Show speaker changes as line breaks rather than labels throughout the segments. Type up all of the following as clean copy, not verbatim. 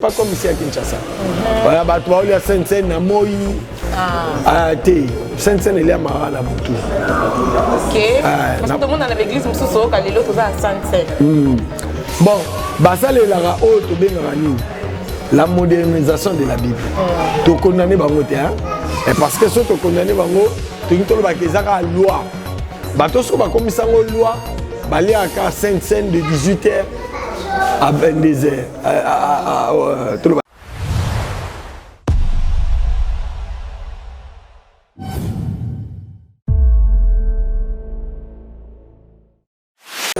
Pas comme ici à Kinshasa. Voilà, bah toi, il y a Saint-Saëns, Namoyi. Saint-Saëns, il y a Mara, la Boutou.
Ok. Parce que tout le monde dans l'église, nous sommes à l'autre, à Saint-Saëns.
Bon, bah ça, les lara, oh, tu bien la modernisation de la Bible. Tu condamnes Bango, et parce que si tu condamnes Bango, tu as la loi. Bah, tu as comme ça, la loi, bah, il y a Saint-Saëns de 18h. À 22h.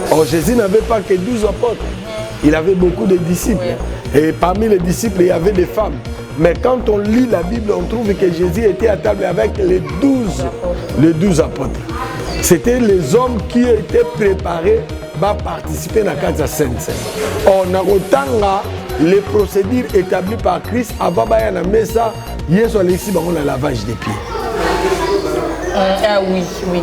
Oh, Jésus n'avait pas que 12 apôtres. Il avait beaucoup de disciples. Oui. Et parmi les disciples, il y avait des femmes. Mais quand on lit la Bible, on trouve que Jésus était à table avec les 12 apôtres. C'était les hommes qui étaient préparés va participer à la Sainte-Sainte. On a autant les procédures établies par Christ avant de mettre ça, il y a le lavage des pieds.
Ah oui, oui.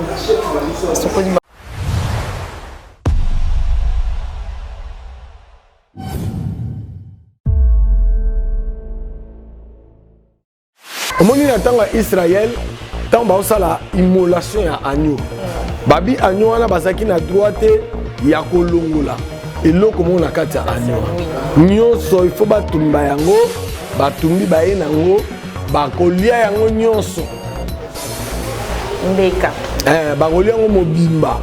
Au moment où Israël, tant que la immolation à agneau. Babi agneau ana basaki na droite ya kolongola eloko mona kati ya agneau nyonso il faut batumba yango batumbi baye nango bakolia yango nyonso
mbeka
bakolia yango mobimba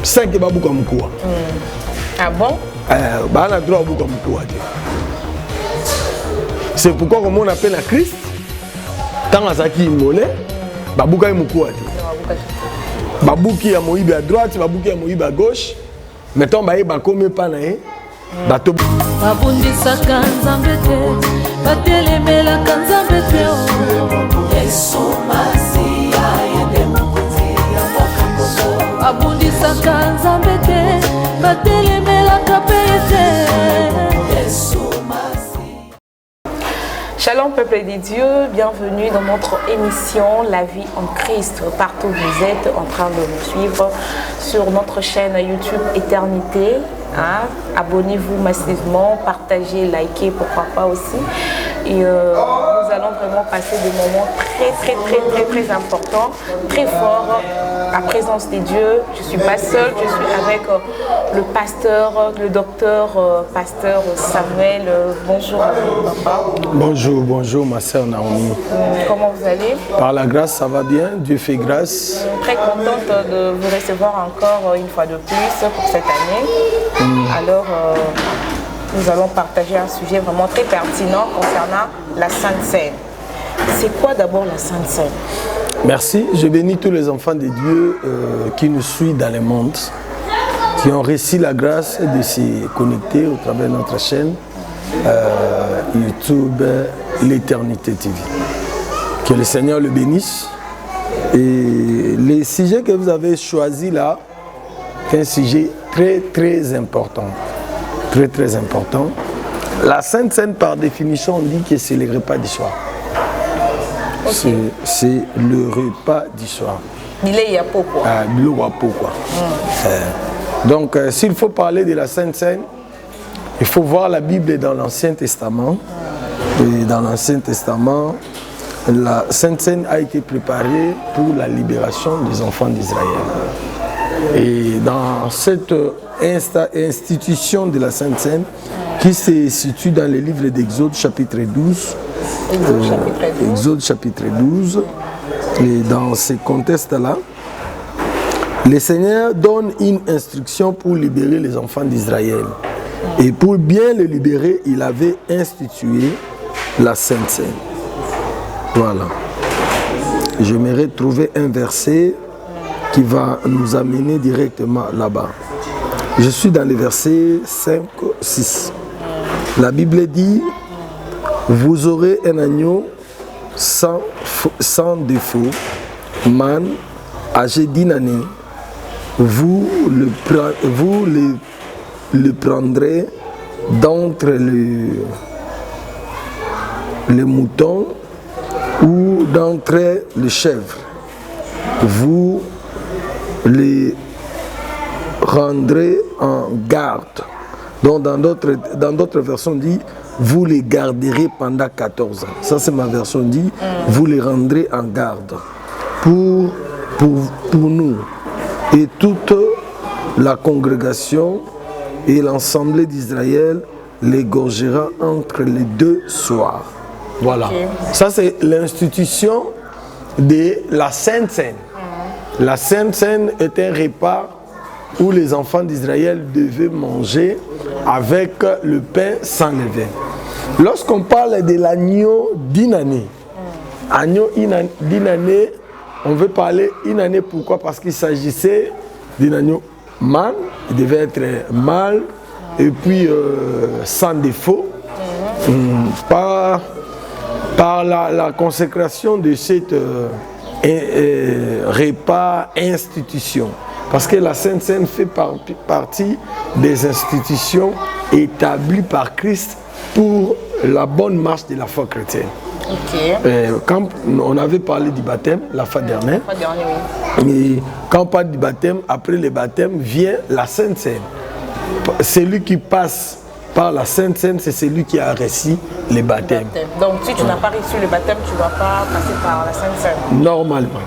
5 babuka mukuwa.
Ah bon?
Bana droit babuka mukuwa te. C'est pourquoi on appelle à Christ tant azaki immolé babuka mukuwa te. Babouki à Moïbe à droite, Babouki à Moïbe à gauche. Mettons baye bakome pa na e. Bato
babundisa kanzambete batelemela kanzambete Yesu Masia yende mukuti ya mokangoso babundisa kanzambete batelemela kapete Yesu.
Shalom peuple de Dieu, bienvenue dans notre émission La vie en Christ. Partout où vous êtes en train de nous suivre sur notre chaîne YouTube Éternité. Hein? Abonnez-vous massivement, partagez, likez, pourquoi pas aussi. Et nous allons vraiment passer des moments très importants, très forts. La présence de Dieu. Je ne suis pas seule, je suis avec le pasteur, le docteur, pasteur Samuel. Bonjour à vous, papa.
Bonjour ma sœur Naomi.
Comment vous allez?
Par la grâce, ça va bien, Dieu fait grâce.
Très contente de vous recevoir encore une fois de plus pour cette année. Alors, nous allons partager un sujet vraiment très pertinent concernant la Sainte Seine. C'est quoi d'abord la Sainte Seine?
Merci, je bénis tous les enfants de Dieu qui nous suivent dans le monde, qui ont reçu la grâce de se connecter au travers de notre chaîne YouTube l'Éternité TV. Que le Seigneur le bénisse. Et le sujet que vous avez choisi là, c'est un sujet très important. Très important. La Sainte Seine, par définition, on dit que c'est le repas du soir. Okay. C'est le repas du soir.
Il est à pourquoi?
Donc, s'il faut parler de la Sainte Seine, il faut voir la Bible dans l'Ancien Testament. Et dans l'Ancien Testament, la Sainte Seine a été préparée pour la libération des enfants d'Israël. Et dans cette institution de la Sainte Seine, qui se situe dans le livre d'Exode chapitre 12, Exode chapitre 12, et dans ce contexte-là, le Seigneur donne une instruction pour libérer les enfants d'Israël. Et pour bien les libérer, il avait institué la Sainte Seine. Voilà. J'aimerais trouver un verset qui va nous amener directement là-bas. Je suis dans le verset 5-6. La Bible dit: vous aurez un agneau sans défaut, man, âgé d'1 année. Vous le prendrez d'entre les moutons ou d'entre les chèvres. Vous les rendrez en garde. Donc dans d'autres versions, on dit vous les garderez pendant 14 ans. Ça, c'est ma version dit, vous les rendrez en garde pour nous. Et toute la congrégation et l'Assemblée d'Israël l'égorgera entre les 2 soirs. Voilà. Okay. Ça, c'est l'institution de la Sainte Seine. La Sainte Seine est un repas où les enfants d'Israël devaient manger avec le pain sans levain. Lorsqu'on parle de l'agneau d'une année, agneau d'une année, on veut parler une année, pourquoi? Parce qu'il s'agissait d'un agneau mâle, il devait être mâle et puis sans défaut, par la consécration de cette repas institution. Parce que la Sainte Seine fait partie des institutions établies par Christ pour la bonne marche de la foi chrétienne. Okay. Quand on avait parlé du baptême la fois dernière, oui. Et quand on parle du baptême, après le baptême vient la Sainte Seine. Celui qui passe par la Sainte Seine, c'est celui qui a reçu le baptême.
Donc si tu n'as pas reçu le baptême, tu ne vas pas passer par la Sainte Seine.
Normalement.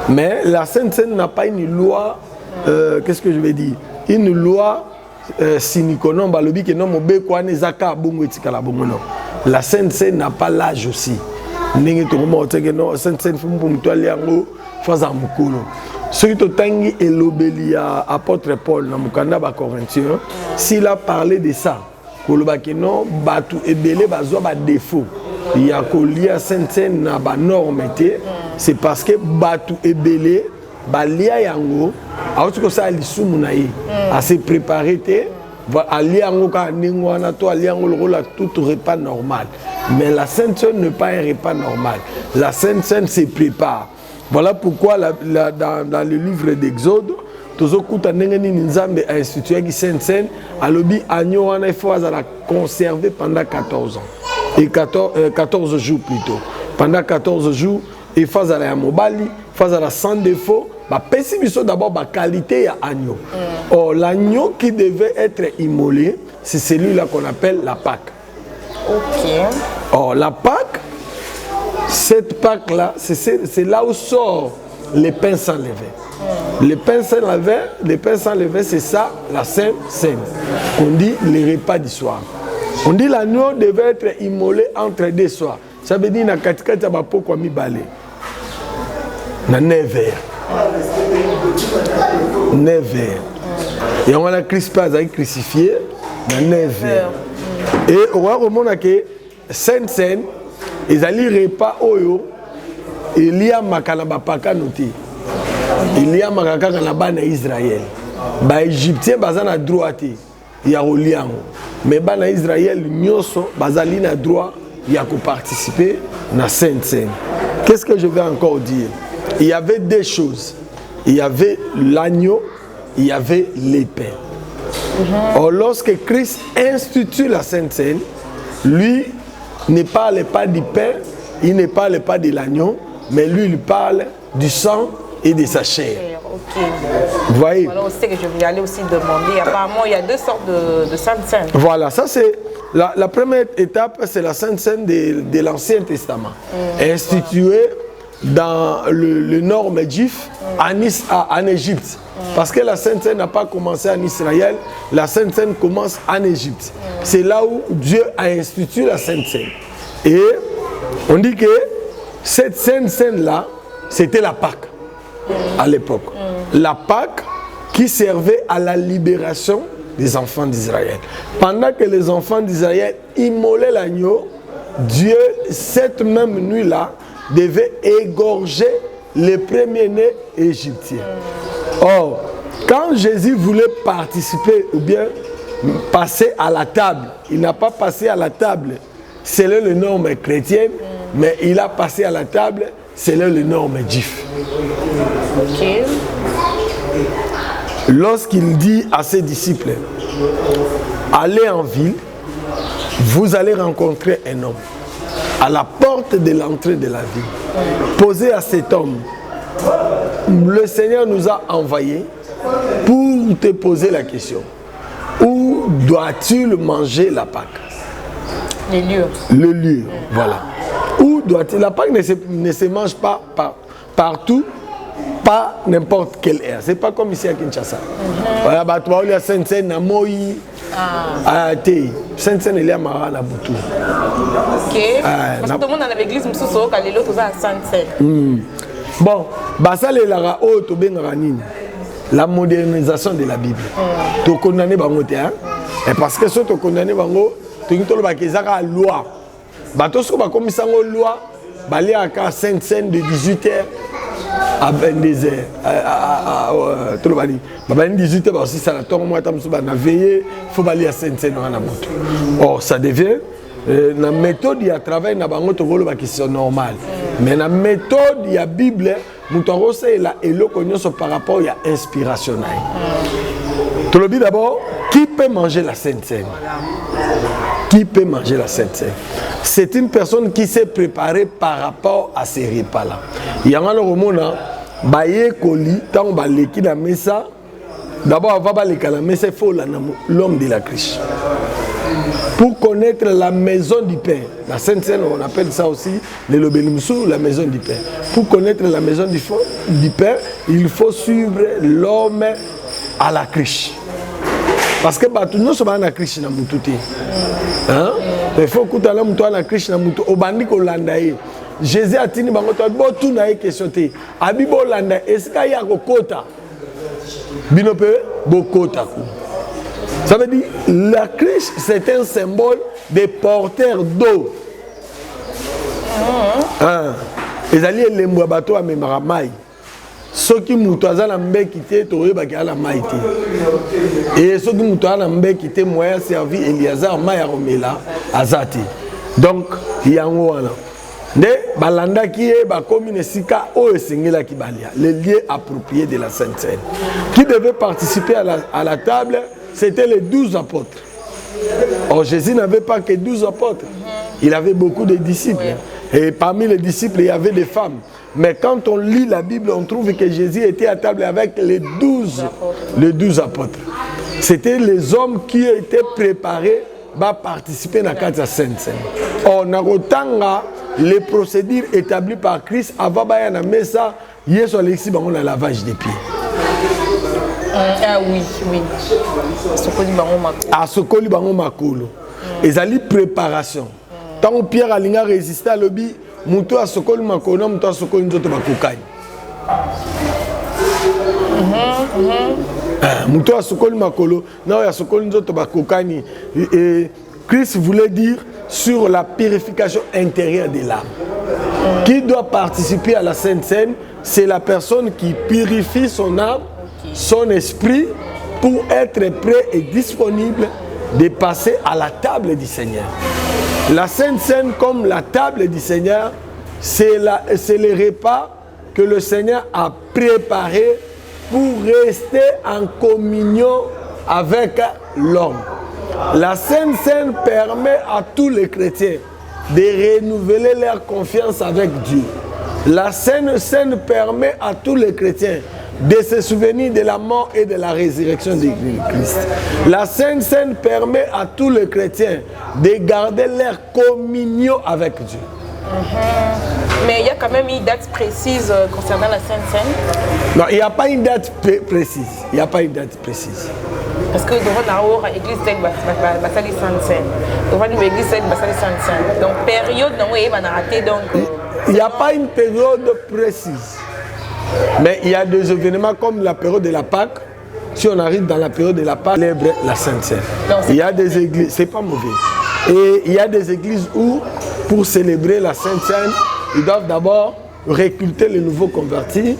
Mais la Sainte Seine n'a pas une loi, qu'est-ce que je vais dire? Une loi siniconon, balobi que non mobe kwa nezaka bongo etikala bongo non. La Sainte Seine n'a pas l'âge aussi. Ndenge to mo teke non Sainte Seine fumbu mutwali yango faza mukolo. Ce qui totangi elobeli ya apôtre Paul na mukanda ba Corinthiens, s'il a parlé de ça, koloba que non batu ebele bazwa ba défaut. Il y a kolia Sainte Seine na ba norme té, c'est parce que batu ebele balia yango auto ko sa lisumu na ye a se préparer té ali yango ka ningwana to ali yango le la tout repas normal. Mais la Sainte Seine n'est pas un repas normal. La Sainte Seine se prépare. Voilà pourquoi dans le livre d'Exode, tozokuta ndenge nini Nzambe a institué qui Sainte Seine alobi agneau wana il faut la conserver pendant 14 ans et 14 jours plutôt. Pendant 14 jours, il faut la mobali, il faut la sans défaut. Bah, pessimisons d'abord la qualité à agneau. Or, l'agneau qui devait être immolé, c'est celui-là qu'on appelle la Pâque.
Ok.
Or, la Pâque, cette Pâque-là, c'est là où sort les pains sans levain. Les pains sans levain, c'est ça, la Sainte Seine. On dit les repas du soir. On dit l'agneau devait être immolé entre 2 soirs. Ça veut dire que katikati ya bapoko mi balé. Na 9h. 9h. Et on a crucifié na 9h. Et on va remonter que Sainte Seine, ils allaient repas oyo, il y a makana bapaka noté. Il y a makaka na bana Israël. Ba Égyptien bazana droite, il y a oliango. Mais bana Israël nyoso bazali na droit, il y a participer na Sainte Seine. Qu'est-ce que je vais encore dire? Il y avait 2 choses. Il y avait l'agneau, il y avait les pains. Or, lorsque Christ institue la Sainte Seine, lui ne parle pas du pain, il ne parle pas de l'agneau, mais lui il parle du sang et de sa chair.
Okay.
Vous voyez?
Voilà aussi que je vais aller aussi demander. Apparemment, il y a 2 sortes de Sainte Seine. Voilà,
ça c'est la première étape, c'est la Sainte Seine de l'Ancien Testament, instituée dans le nord juif, en Égypte. Parce que la Sainte Seine n'a pas commencé en Israël, la Sainte Seine commence en Égypte. C'est là où Dieu a institué la Sainte Seine. Et on dit que cette Sainte Seine-là, c'était la Pâque à l'époque. La Pâque qui servait à la libération des enfants d'Israël. Pendant que les enfants d'Israël immolaient l'agneau, Dieu, cette même nuit-là, devait égorger les premiers-nés égyptiens. Or, quand Jésus voulait participer ou bien passer à la table, il n'a pas passé à la table selon les normes chrétiennes, mais il a passé à la table selon les normes juives.
Okay.
Lorsqu'il dit à ses disciples, allez en ville, vous allez rencontrer un homme à la porte de l'entrée de la ville. Posez à cet homme, le Seigneur nous a envoyés pour te poser la question, où doit-il manger la Pâque?
Les lieux.
Le lieu, voilà. Où doit-il... La Pâque ne se mange pas partout, pas n'importe quelle air. C'est pas comme ici à Kinshasa. Voilà, bah, tu vois, il y a Sainte-Seine, Namoyi, à Té. Sainte-Seine, il y a Mara, na Boutou.
Ok. Parce que tout le monde dans l'église, je suis sûr que les autres sont à Sainte-Seine.
Bon, bah ça, les lara, oh, tu ben ranine. La modernisation de la Bible. Tu condamnes bango te, hein? Et parce que si tu condamnes bango, tu as une loi. Bah, tout ce que tu as une loi, bah, il y a 5 scènes de 18h à 22h. Tout le monde dit, bah, 18h, bah, aussi, ça a tombe, moi, tu as veillé, il faut aller à 5 scènes. Or, ça devient, la méthode, il y a travail, il y a une question normale. Mais la méthode, il y a Bible, par rapport à l'inspiration. Tu le dis d'abord, qui peut manger la Sainte Seine? Qui peut manger la Sainte Seine? C'est une personne qui s'est préparée par rapport à ces repas-là. Il y a un moment, baye koli, tant on va l'équipe la mesa. D'abord, avant de l'équipe la mesa, il faut l'homme de la criche. Pour connaître la maison du Père, la Sainte Seine, on appelle ça aussi le Lobelimsou, la maison du Père. Pour connaître la maison du Père, il faut suivre l'homme à la criche. Parce que tout le monde se bat à la criche dans le tout. Il faut que tu aies la criche dans le tout. Au bandit qu'on l'a ndaye. Jésus a dit que tout n'a question. Abibo landa, est-ce qu'il y a un quota? Binope, bokota. Ça veut dire la criche, c'est un symbole des porteurs d'eau. Les alliés, les mouabato à Mémaramai. Ceux qui moutoisent la mbé qui étaient, tu as la maïté. Et ceux qui moutoisent la mbé qui étaient, moi, servi Eliazar, Maya Romela, Azati. Donc, il y a un ouana. Mais, balanda qui est, comme une sika, les lieux appropriés de la Sainte Seine. Qui devait participer à la table? C'était les 12 apôtres. Or, Jésus n'avait pas que 12 apôtres. Il avait beaucoup de disciples. Et parmi les disciples, il y avait des femmes. Mais quand on lit la Bible, on trouve que Jésus était à table avec les 12 apôtres. C'était les hommes qui étaient préparés à participer à la Sainte Seine. Or, les procédures établies par Christ avant de mettre ça, il y a sur l'exi, on a lavage des pieds.
Ah oui, oui.
Sokoli bango makolo. Et ça préparation. Tant Pierre Alinga résistait à l'obi, muto a sokoli makolo, muto a sokoli nzoto bakokani. Muto a sokoli makolo, non a sokoli nzoto bakokani. Et Christ voulait dire sur la purification intérieure de l'âme. Qui doit participer à la Sainte Seine? C'est la personne qui purifie son âme, son esprit, pour être prêt et disponible de passer à la table du Seigneur. La Sainte Seine, comme la table du Seigneur, c'est le repas que le Seigneur a préparé pour rester en communion avec l'homme. La Sainte Seine permet à tous les chrétiens de renouveler leur confiance avec Dieu. La Sainte Seine permet à tous les chrétiens de se souvenir de la mort et de la résurrection de Christ. La Sainte Seine permet à tous les chrétiens de garder leur communion avec Dieu.
Mais il y a quand même une date précise concernant la Sainte Seine?
Non, il n'y a pas une date précise. Il n'y a pas une date précise.
Parce que devant l'église de Basali Sainte Seine. Devant l'église de Basali Sainte Seine. Donc, période, il va rater.
Il n'y a pas une période précise. Mais il y a des événements comme la période de la Pâque. Si on arrive dans la période de la Pâque, célèbre la Sainte Seine. Il y a des églises, c'est pas mauvais. Et il y a des églises où, pour célébrer la Sainte Seine, ils doivent d'abord recruter les nouveaux convertis,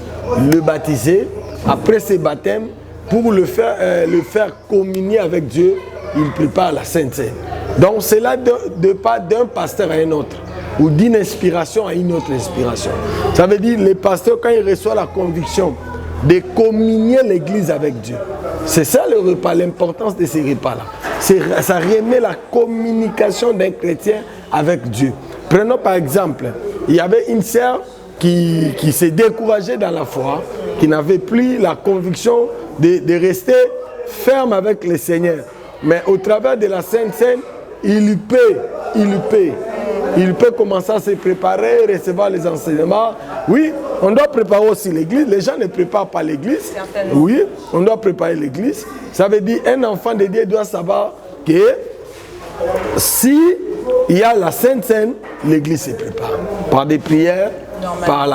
le baptiser. Après ce baptême, pour le faire communier avec Dieu, il prépare la Sainte Seine. Donc c'est là de pas d'un pasteur à un autre, ou d'une inspiration à une autre inspiration. Ça veut dire les pasteurs, quand ils reçoivent la conviction de communier l'église avec Dieu, c'est ça le repas, l'importance de ces repas-là. Ça remet la communication d'un chrétien avec Dieu. Prenons par exemple, il y avait une sœur qui s'est découragée dans la foi, qui n'avait plus la conviction de rester ferme avec le Seigneur. Mais au travers de la Sainte Seine, il peut il peut commencer à se préparer, recevoir les enseignements. Oui, on doit préparer aussi l'église. Les gens ne préparent pas l'église. Oui, on doit préparer l'église. Ça veut dire un enfant de Dieu doit savoir que si il y a la Sainte Seine, l'église se prépare. Par des prières, par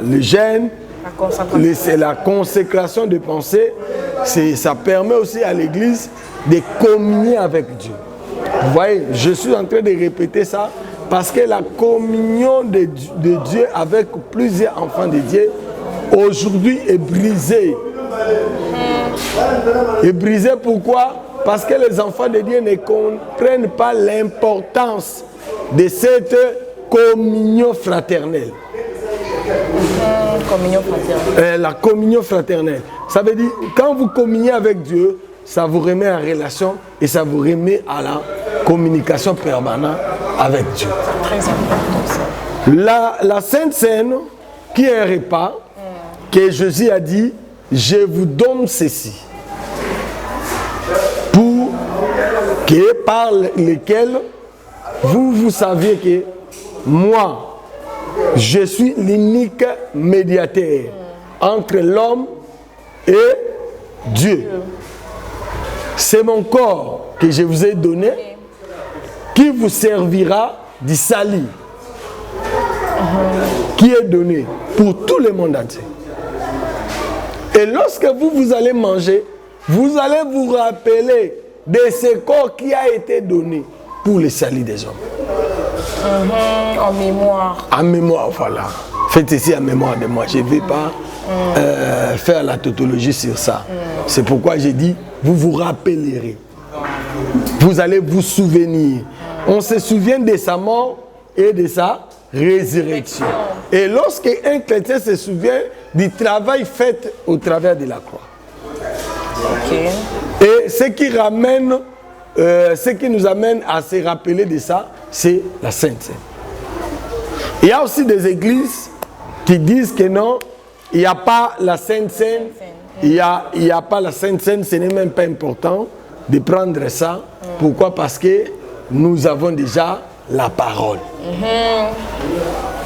le jeûne, la consécration de pensée. Ça permet aussi à l'église de communier avec Dieu. Vous voyez, je suis en train de répéter ça parce que la communion de Dieu avec plusieurs enfants de Dieu aujourd'hui est brisée. Et brisée pourquoi? Parce que les enfants de Dieu ne comprennent pas l'importance de cette communion fraternelle.
Communion fraternelle.
La communion fraternelle. Ça veut dire, quand vous communiez avec Dieu, ça vous remet en relation et ça vous remet à la communication permanente avec Dieu.
Très important ça.
La Sainte Seine, qui est un repas, que Jésus a dit, je vous donne ceci. Pour que par lequel vous saviez que moi, je suis l'unique médiateur entre l'homme et Dieu. C'est mon corps que je vous ai donné qui vous servira du salut qui est donné pour tout le monde entier. Et lorsque vous allez manger, vous allez vous rappeler de ce corps qui a été donné pour le salut des hommes.
En mémoire.
En mémoire, voilà. Faites ici en mémoire de moi. Je ne vais pas faire la tautologie sur ça. C'est pourquoi j'ai dit, vous vous rappellerez. Vous allez vous souvenir. On se souvient de sa mort et de sa résurrection. Et lorsqu'un chrétien se souvient du travail fait au travers de la croix.
Okay.
Et ce qui nous amène à se rappeler de ça, c'est la Sainte Seine. Il y a aussi des églises qui disent que non, il n'y a pas la Sainte Seine, il n'y a pas la Sainte Seine, ce n'est même pas important de prendre ça. Pourquoi? Parce que nous avons déjà la parole.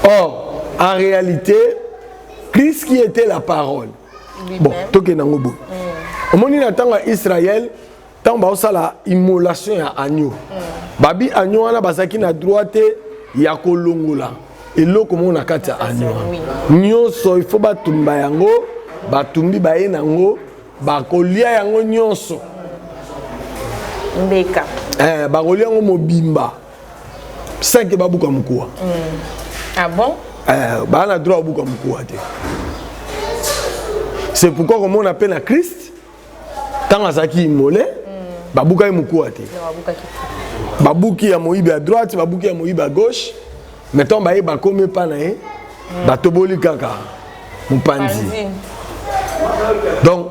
Or, en réalité, Christ qui était la parole. Bon, tout est dans le bout. Au moment où Israël, tant que la immolation à agneau. Babi agneau ana basaki na droite ya kolongola. Et là comme on a kati agneau. Nyonso il faut batumba yango, batumbi baye nango, bakolia yango nyonso.
Mbeka.
Bakolia yango mobimba. 5 babuka mukuwa.
Ah bon?
Bana droit buka mukuwa te. C'est pourquoi comme on appelle la Christ, tant azaki immolé, babuka mukuwa te. Babuki ya moyibi à droite, babuki ya moyibi à gauche. Mettons baye bakome pa na ye, batoboli kaka mupanzi. Donc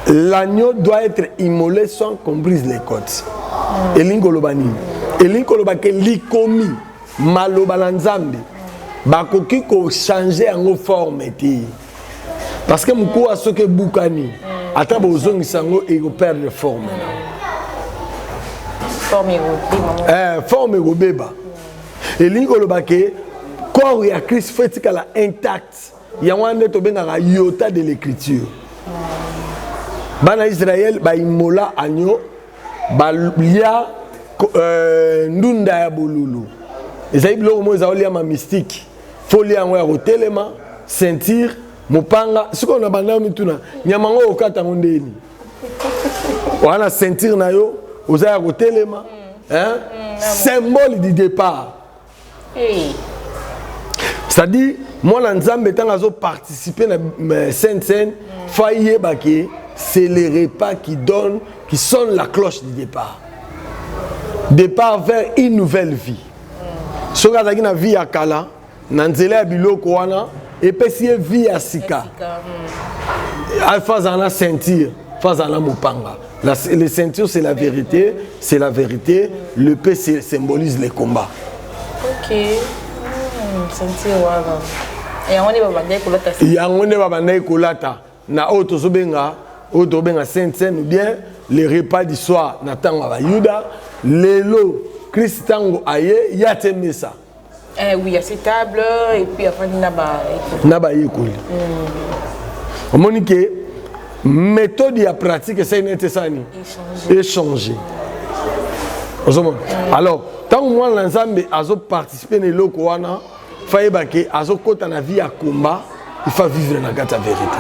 l'agneau doit être immolé sans qu'on brise les côtes. Elingolobani. Elingoloba ke likomi maloba na Nzambe. Bakoki ko changer en forme te. Parce que mukuwa soke bukani, ata bozongisa ngo et perdre forme. Forme robeba. Et l'ingoloba ke corps ya Christ fait kala intact. Ya wande to benga iota de l'écriture. Bana Israël ba imola agneau ba lia ndunda ya bolulu. Ezali biloko mo ezali ma mystique. Folie yango ya kotelema, sentir mopanga siko na banda mituna nyama ngo okata ngondeni. Wana sentir na yo ozaya kotelema. Symbole du départ. C'est-à-dire, moi, l'Anzambe, quand je participe à la Sainte Seine, c'est les repas qui donnent, qui sonnent la cloche du départ. Départ vers une nouvelle vie. Si vous avez une vie à Kala, Nanzela Biloko wana, et puis si vous vie à Sika. Alpha ceinture, Fazana Mopanga. Les ceintures, c'est la vérité, c'est la vérité. Le P symbolise les combats.
Ok. Ceinture, voilà. Et on est babandé kolata.
Et on est babandé kolata. Na auto sobenga Sainte Seine ou bien les repas du soir. Natanga ba Yuda, lelo Christ tango aye yateme ça.
Oui, il y a ces tables et puis après
naba yekoli. On moni que méthode et pratique c'est une tessani échanger. Alors tant moi l'ensemble azo participer ne loko wana faye bake azo kota na vie à combat, il faut vivre dans la vérité.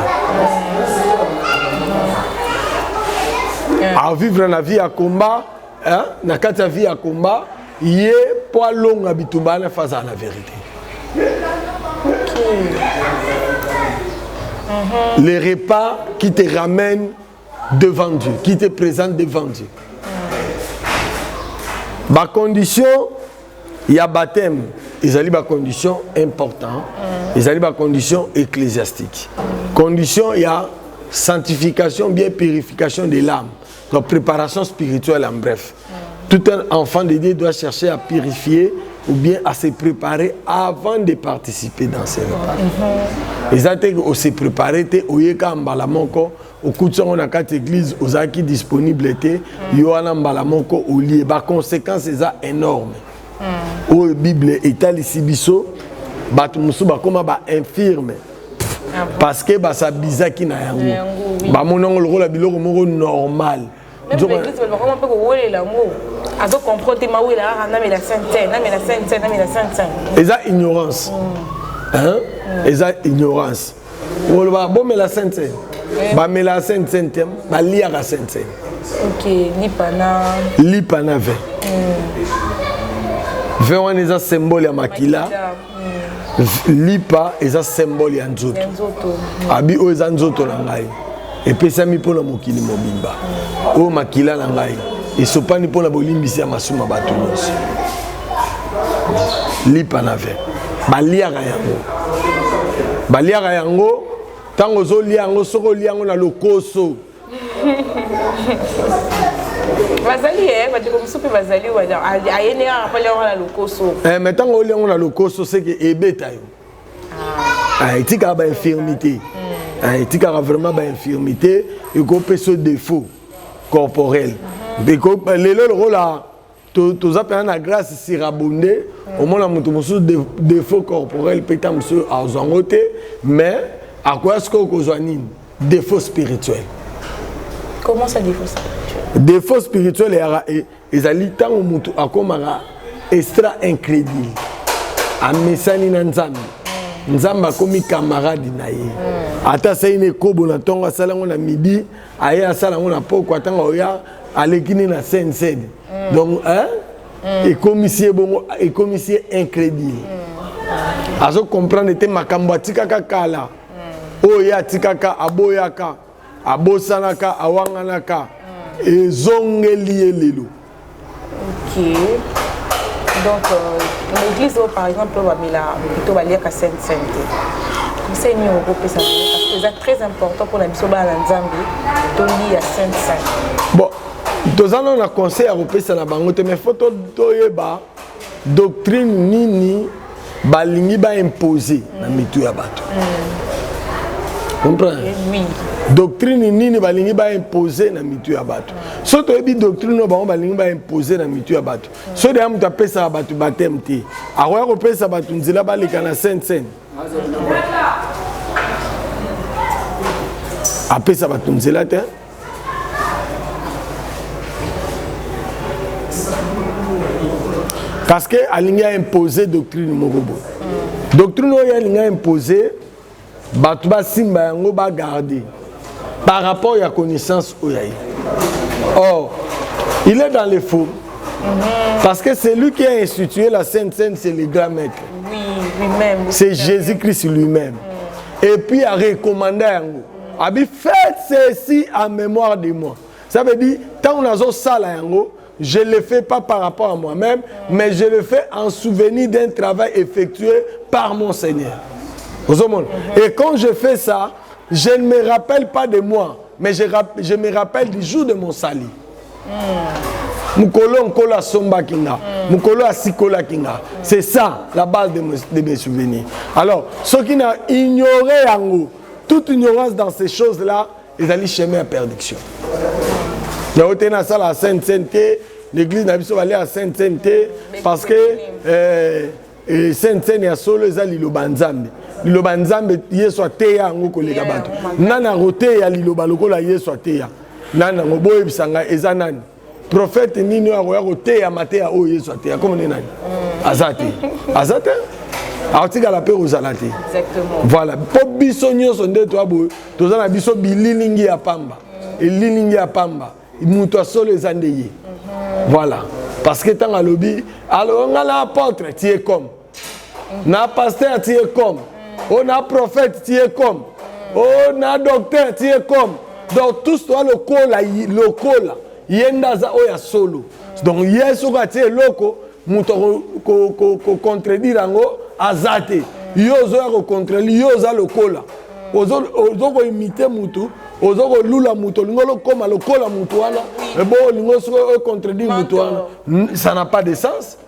À vivre na vie à combat, hein, na kata vie à combat, yé poids long habitubana face à la vérité. Les repas qui te ramènent devant Dieu, qui te présentent devant Dieu. Ma condition, il y a baptême, ils ont des conditions importantes, ils ont des conditions ecclésiastiques. Condition, il y a sanctification, bien purification de l'âme, donc préparation spirituelle en bref. Tout un enfant de Dieu doit chercher à purifier ou bien à se préparer avant de participer dans ces repas. Ils ont dit que se préparer, au yeka mbalamonko, au coup de son église, aux acquis disponibles, yoana mbalamonko au lieu. Par conséquent, c'est énorme. Au Bible est à l'isibiso, batumusu bakoma ba infirme. Parce que ça bizaki na yango. Ba monongo le rôle biloko moko normal.
Même l'église, elle va vraiment pas que l'amour. Elle doit comprendre que Maoué là, on a mis la sainte-sainte, on a mis la sainte-sainte, on a mis la sainte-sainte.
Et ça, ignorance. Hein? Et ça, ignorance. On va bon, mais la sainte-sainte. Bah, mais la sainte-sainte, bah, lire la sainte-sainte.
Ok, lipana.
Lipana ve. Ve on est un symbole à makila. Lipa est un symbole à nzoto. Abi o est un nzoto langai. Et puis ça mi pour la mokili mobimba. O makila langai. Et sopani pour la bolimbisi à masuma batunos. Lipa na ve. Baliara yango. Baliara yango. Tango zo liango soko liango na lokoso.
Bazali va dire comme soupe bazali ou dire ayene rappelé on la lokoso.
Mais tango liango na lokoso c'est que ebeta yo. Ah, etika ba infirmité. Ah, etika vraiment ba infirmité et qu'on peut ce défaut corporel. Mais que le rôle là tous appelons la grâce sirabondé au moins la mutumosu défaut corporel peut-être monsieur à zangote mais à quoi est-ce qu'on cause défaut spirituel?
Comment ça défaut spirituel?
Défaut spirituel et ils allaient tant au mutu à comme extra incrédule à mesani nanzami nzamba comme camarade naïe ata c'est une kobo na tonga sala on a midi aya sala on a poko atanga oya alekini na sense donc hein et commissaire bon et commissaire incrédule azo comprendre te makambo atika kala oya tikaka aboyaka abosanaka awanganaka ezongeli lelo.
OK. Donc l'église par exemple va plutôt va lire ka sainte. Comme ça ni on peut ça parce que c'est très important pour la mission ba na Nzambe to lire sainte.
Bon, tous on a conseil à repérer na bango te mais faut to yeba doctrine nini balingi ba imposer na mitu ya bato. Comprends? Oui. Doctrine nini balingi ba imposer na mitu ya bato. So to ebi doctrine no ba balingi ba imposer na mitu ya bato. So de am ta pesa bato baptême te. Aroya ko pesa bato nzela ba leka na sainte. A pesa bato nzela te. Parce que alingi a imposer doctrine mogobo. Doctrine no ya alingi a imposer Batouba Simba yango ba garder par rapport à la connaissance oyaï. Or, il est dans les faux. Parce que c'est lui qui a institué la Sainte Seine, c'est le grand maître.
Oui, lui-même.
C'est Jésus-Christ lui-même. Et puis il a recommandé yango. Abi faites ceci en mémoire de moi. Ça veut dire tant on a zo sala yango, je ne le fais pas par rapport à moi-même, mais je le fais en souvenir d'un travail effectué par mon Seigneur. Et quand je fais ça, je ne me rappelle pas de moi, mais je me rappelle du jour de mon salut. Mukolo nkola somba kinga, mukolo asikola kinga. C'est ça la base de mes souvenirs. Alors, ceux qui n'ont ignoré yango, toute ignorance dans ces choses-là, ils allaient chemin à perdition. Il y a autant ça la sainte, l'église n'a pas aller à Sainte-Seine parce que Sainte-Seine ya solo eza liloba nzambe. Liloba nzambe yesu ateya ngo kolega bato. Nana rote ya liloba lokola yesu ateya. Nana ngoboye bisanga eza nani. Prophète nini akoya koteya mateya o yesu ateya comme nani. Azate. Azate. Article la paix aux alatés. Exactement. Voilà. Pour bisogno son de toi boy. Toza na biso bililingi ya pamba. Et lilingi ya pamba. Muto solo les andeye. Voilà. Parce que tant à lobby, alors on a l'apôtre, tu es comme. Na pasteur, tu es comme. On a prophète, tu es comme. On a docteur, tu es comme. Donc tous toi le cola. Yendaza oya solo. Donc yeso ka tu es loco. Muto ko contredire ango azate. Yozo ya ko contredire yoza le cola. Ozo ko imiter mutu. Ozo ko lula mutu lingolo koma le cola mutu wana. Et bon lingo so contredire mutu wana. Ça n'a pas de sens.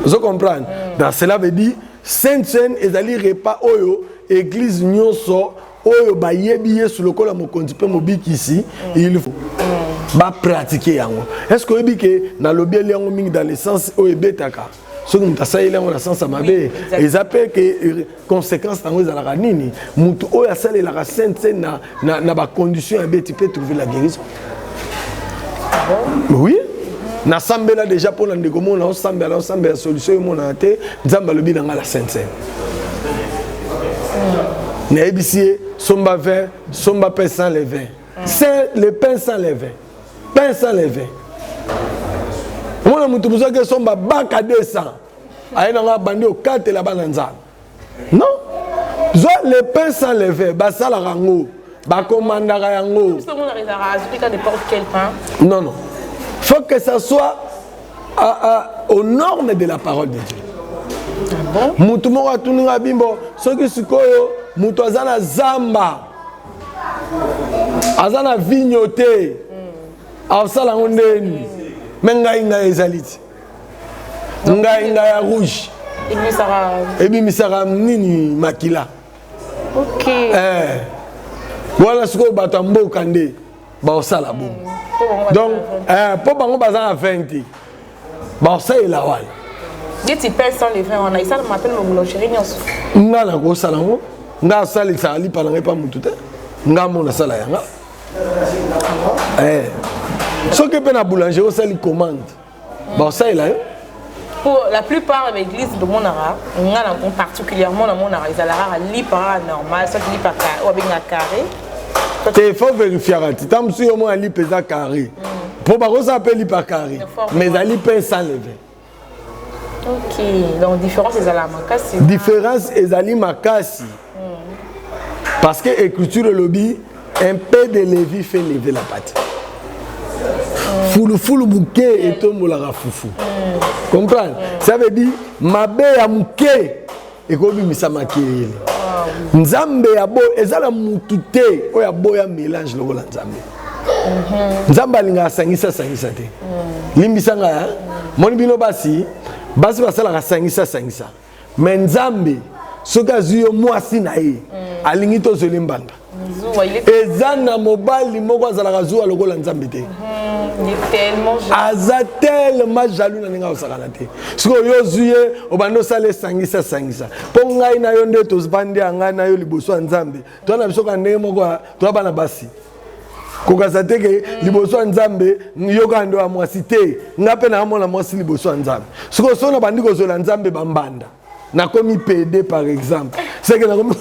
Vous comprenez? Donc cela veut dire Sainte-Seine ezali repas oyo église nyonso oyo ba yebi yesu lokola mokonzi pe mobiki ici il faut ba pratiquer yango. Est-ce que oyebi ke na lobi yango mingi dans le sens oyo betaka ce que muta saïla yango na sens mabe ils appellent que conséquences tango ezalaka nini mutu oyo asali la Sainte-Seine na ba condition ya beti peut trouver la guérison. Oui. Na sambela déjà pour ndeko mona on sambela solution mona te nzamba lobi na la Sainte-Seine. Na ebisie somba vin, somba pain sans levain. C'est le pain sans levain. Pain sans levain. Mona mutu buzo ke somba baka 200. Aina nga bandi au 4 la bananza. Non? Zo le pain sans levain, ba sala rango, ba komandaka yango.
Tout le monde arrive à ajouter n'importe quel pain.
Non non. Faut que ça soit aux normes de la parole de Dieu. Ah bon? Mutu moko tuninga bimbo, soki sikoyo mutu azana zamba. Azana vignoté. Asala ngondeni. Menga inga ezaliti. Nga ya rouge. Ebi misara nini makila.
OK.
Voilà sikoyo batambo kande ba osala bon. Donc, pour bango bazan à 20. Bon, ça est là, ouais.
Des petits pains sans les vins, on a ça, on m'appelle le boulangerie.
Nga na ko sala ngo, nga sala ça ali pa nga pa mutute. Nga mona sala yanga. Ce que pe na boulangerie on sali commande. Bon, ça est là.
Pour la plupart des églises de Monara, particulièrement dans Monara, ils ont un lit normal, ça qui lit par carré.
Il faut vérifier. Tant si au moins un lit pesa carré. Pour que ça s'appelle lit par carré. Mais un lit pèse sans lever.
OK. Donc différence est à la makasi.
Différence est à la makasi. Parce que l'écriture le lobby, un peu de levi fait lever la pâte. Foulou bouquet et tombe la foufou. Comprends? Ça veut dire mabe ya mouké et kobi misamakiri. Nzambe ya bo ezala mutute oya boya mélange lokola nzambe. Nzambe alinga sangisa te. Limbisa nga moni bino basi basala sangisa. Mais nzambe soka zuyo mwasi na ye alingi to zolimbanga. Ezana mobali moko azala zuwa lokola nzambe te. Aza tellement jaloux na ninga osakana te. Siko yo zuye obando sale sangisa. Ponga ina yo nde tozbandi anga na yo liboso nzambe. To na biso ka ndenge moko to bana basi. Kokaza te ke liboso nzambe yo ka ndo amwasi te. Ngape na amona mwasi liboso nzambe. Siko so na bandi ko zola nzambe bambanda. Na komi PD par exemple. C'est que na komi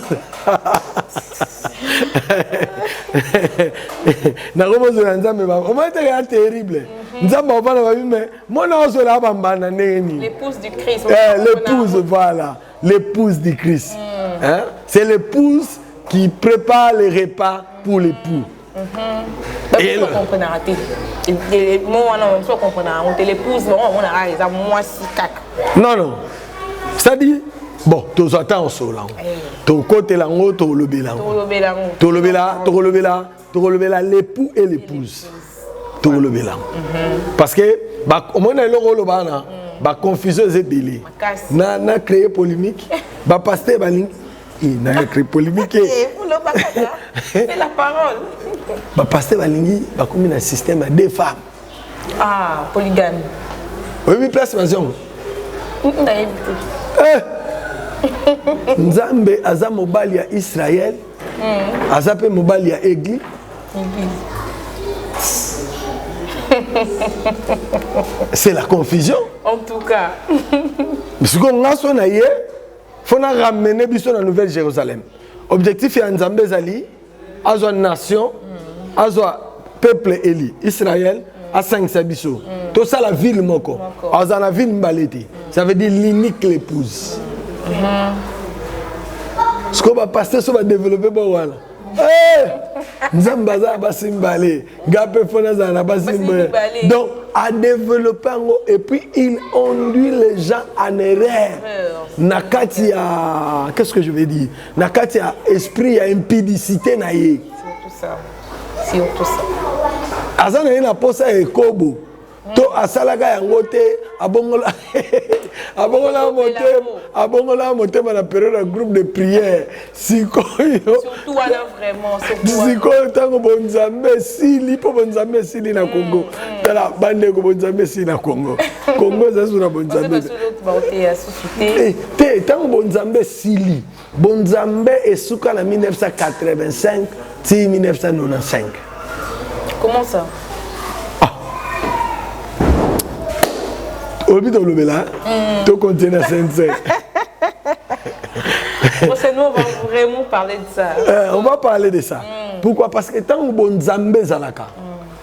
na komo zola nzambe ba. O mate ka terrible. Nzambe obana ba bime mona zola bambanda ndeni.
L'épouse du Christ.
L'épouse voilà, l'épouse du Christ. Hein? C'est l'épouse qui prépare les repas pour l'époux.
Et le comprendra et moi on ne comprendra on l'épouse on a les moi si cac.
Non. Ça dit bon, tous attends au sol. Ton côté lango, to lobela. L'époux et l'épouse. To lobela. Parce que bah au moins le rôle bana, bah confusion est délai. Na créé polémique. Bah pasteur baling. Il n'a créé polémique.
C'est la parole.
Bah pasteur balingi, bah comme un système à deux femmes.
Ah, polygame.
Oui, place maison. Nzambe aza mobali ya Israël. Aza pe mobali ya Église. C'est la confusion.
En tout cas.
Mais ce qu'on a son aïe, faut ramener biso na Nouvelle Jérusalem. Objectif est Nzambe zali, azo nation, azo peuple éli, Israël, à 5 sabiso. Tout ça la ville moko. Azo la ville mbaleti. Ça veut dire l'unique l'épouse. Ce qu'on va passer, ça va développer pour voilà. Nzambaza basimbale, gape fona zana basimbale. Donc à développer et puis il conduit les gens en erreur. Nakati a qu'est-ce que je veux dire? Nakati a esprit a impudicité na ye.
C'est tout ça.
Azana ina posa e kobo. To asalaka yango te abongola motema na période de groupe de prière sikoyo
surtout ala vraiment
sikoyo tango bonzambe sili po bonzambe sili na Congo tala bande ko bonzambe sili na Congo za sura bonzambe te tango bonzambe sili bonzambe esuka na 1985 ti 1995.
Comment ça?
Au but de l'obéla, tout continue à Saint-Saint.
Prochainement, on va vraiment parler de ça.
On va parler de ça. Pourquoi? Parce que tant que bon Zambé Zalaka,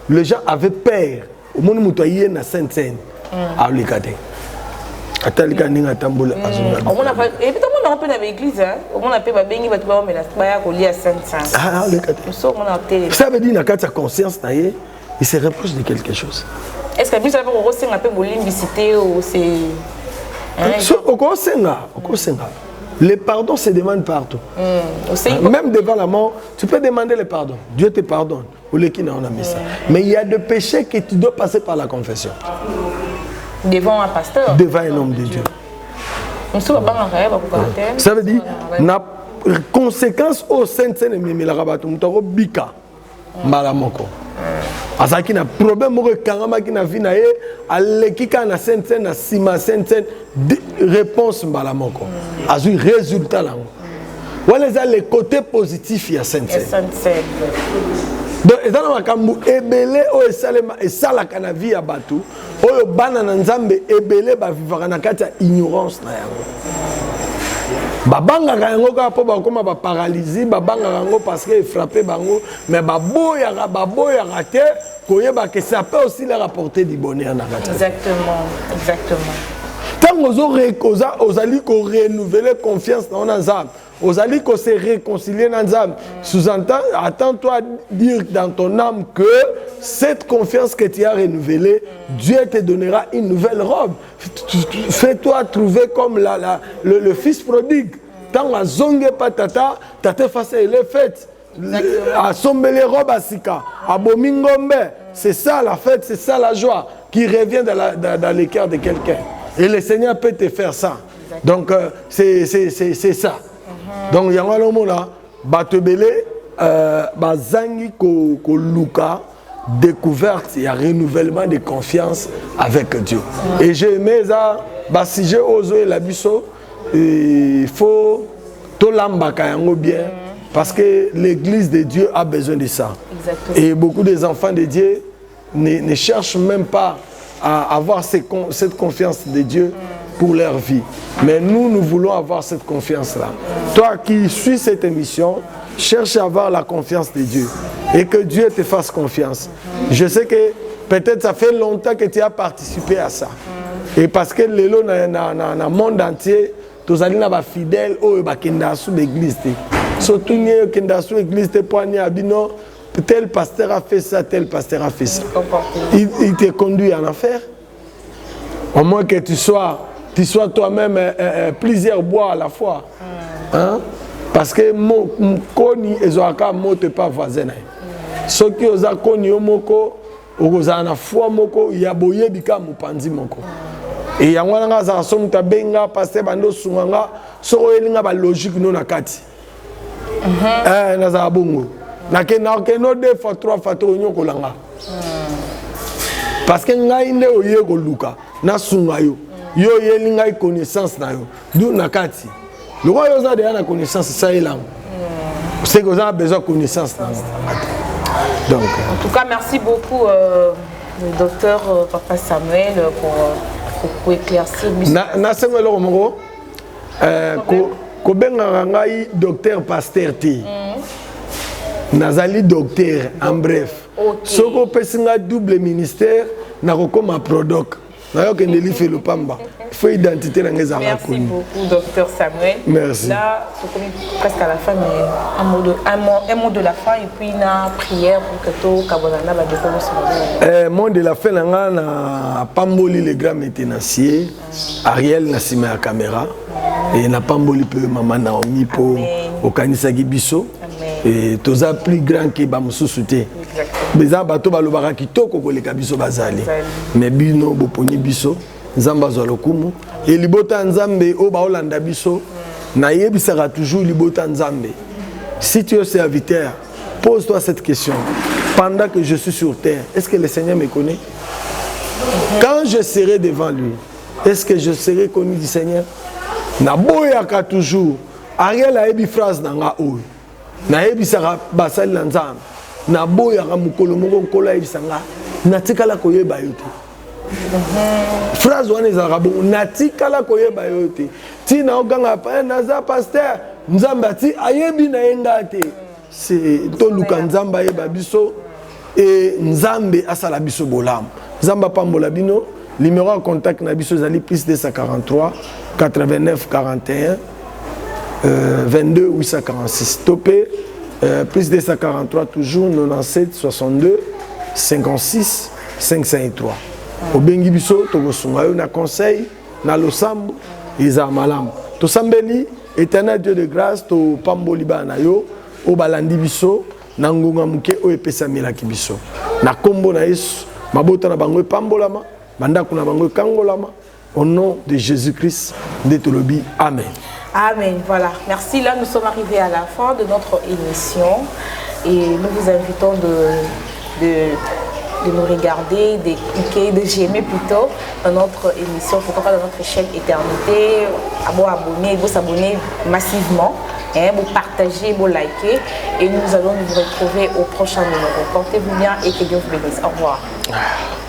les gens avaient peur. Au monde moutoyer na Saint-Saint. À l'Ikate. À Talikani, à Tamboula, à Zunga.
Et puis, on a un peu dans l'église. On a peu de béni, mais tu vas mettre la colis à Saint-Saint.
Ah, à l'Ikate. Ça veut dire que sa conscience, il se reproche de quelque chose.
Est-ce que vous avez un peu de limbicité ou c'est...
Le pardon se demande partout. Même devant la mort, tu peux demander le pardon. Dieu te pardonne. Mais il y a des péchés que tu dois passer par la confession.
Devant un pasteur?
Devant un homme de Dieu. Ça veut dire, la conséquence au Saint-Saint et Mimilarabatou, Bika, Malamoko. Azaki na problème mo kangama ki na vie na ye alekika na Saint-Saint na sima Saint-Saint réponse mbala moko azui résultat là wala za le côté positif ya Saint-Saint donc ezana makambu ebele o esalema esalaka na vie ya batu oyo bana na Nzambe ebele ba vivaka na kati ya ignorance na yango babanga yango ka po ba koma ba paralysie babanga yango parce que frappé bango mais baboya raté koyeba que ça peut aussi leur apporter du bonheur na kati.
Exactement.
Tant aux ali ko renouveler confiance dans Nzambe aux ali ko se réconcilier dans Nzambe sous-entend attends-toi à dire dans ton âme que cette confiance que tu as renouvelée Dieu te donnera une nouvelle robe. Fais-toi trouver comme le fils prodigue. Tant à zonge patata, tata face à les fêtes. À somber les robes à sika, à bomingombe. C'est ça la fête, c'est ça la joie qui revient dans le cœur de quelqu'un. Et le Seigneur peut te faire ça. Donc c'est ça. Donc il y a un moment là, batebele, bazangi ko luka. Découverte, il y a renouvellement de confiance avec Dieu. Et j'ai aimé ça, si j'ai osé la biso, il faut tout l'embaka bien, parce que l'église de Dieu a besoin de ça. Exactement. Et beaucoup des enfants de Dieu ne cherchent même pas à avoir cette confiance de Dieu pour leur vie. Mais nous voulons avoir cette confiance-là. Toi qui suis cette émission, cherche à avoir la confiance de Dieu et que Dieu te fasse confiance. Je sais que peut-être ça fait longtemps que tu as participé à ça. Et parce que le monde entier, tous les fidèles au sous l'église. Surtout sous l'église tel pasteur a fait ça, tel pasteur a fait ça. Il te conduit en enfer. Au moins que tu sois toi-même plusieurs bois à la fois. Hein? Parce que mon koni ezwaka moto pas voisin. Ce qui oza koni omoko oza na foi moko ya boyebika mupanzi moko. Et yango nga za somu tabenga passer bando sunganga soko elinga ba logique no na kati. Na za bongo. Na ke no 2 fois 3 fois to nyoko langa. Parce que ngai nde oye ko luka na sunga yo. Yo yeli ngai connaissance na yo. D'où nakati. Le roi yo za de na connaissance ça est là. C'est que vous avez besoin de connaissance. Donc
en tout cas, merci beaucoup le docteur Papa Samuel pour éclaircir.
Na sengo lo mongo ko benga ngai docteur pasteur T. Nazali docteur en bref. Soko pesinga double ministère na kokoma product. Na yo kende li fait le pamba. Faut identité na ngeza
Merci beaucoup docteur Samuel.
Merci.
Là, c'est presque à la fin mais un mot de la fin et puis une prière pour que tout kabonana ba découvrir.
Mot de la fin na pamboli les grands métenanciers Ariel na sima ya caméra et na pamboli pe maman Naomi po okanisa gibiso. Et tous les plus grands qui ba mususu te. Beza bato balobaka kitoko koleka biso bazali. Mais bino boponi biso nzamba zo lokumu et libota nzambe o ba olanda biso na yebisaka toujours libota nzambe. Si tu es serviteur, pose-toi cette question. Pendant que je suis sur terre, est-ce que le Seigneur me connaît? Quand je serai devant lui, est-ce que je serai connu du Seigneur? Na boyaka toujours. Ariel a ebi phrase nanga oyo. Na ebisaka basali na nzambe. Na boyaka mukolo moko nkola ebisanga. Natikala koyeba yo te. Phrase wana ezalaka bongo natikala koyeba yo te. Ti na oganga pa naza pasteur nzambe ati ayebi na yenga te. C'est to luka nzamba yeba biso et nzambe asala biso bolamu. Nzamba pambola bino. Numéro de contact na biso zali plus 243 89 41 22 846 topé plus 243 toujours 97 62 56 553 au bengi biso to sunga yo na conseil na losambo iza malamu to sambeli éternel Dieu de grâce to pamboli bana yo o balandi biso na ngunga muke o epesa milaki biso na kombo na Yesu mabota na bango pambolama bandako na bango kangolama au nom de Jésus-Christ de Tolobi. Amen.
Amen. Voilà. Merci. Là, nous sommes arrivés à la fin de notre émission et nous vous invitons de nous regarder, de cliquer, de j'aimer plutôt dans notre émission, pourquoi pas dans notre chaîne Éternité. Vous abonner, vous s'abonner massivement, vous partager, vous liker et nous allons nous retrouver au prochain numéro. Portez-vous bien et que Dieu vous bénisse. Au revoir.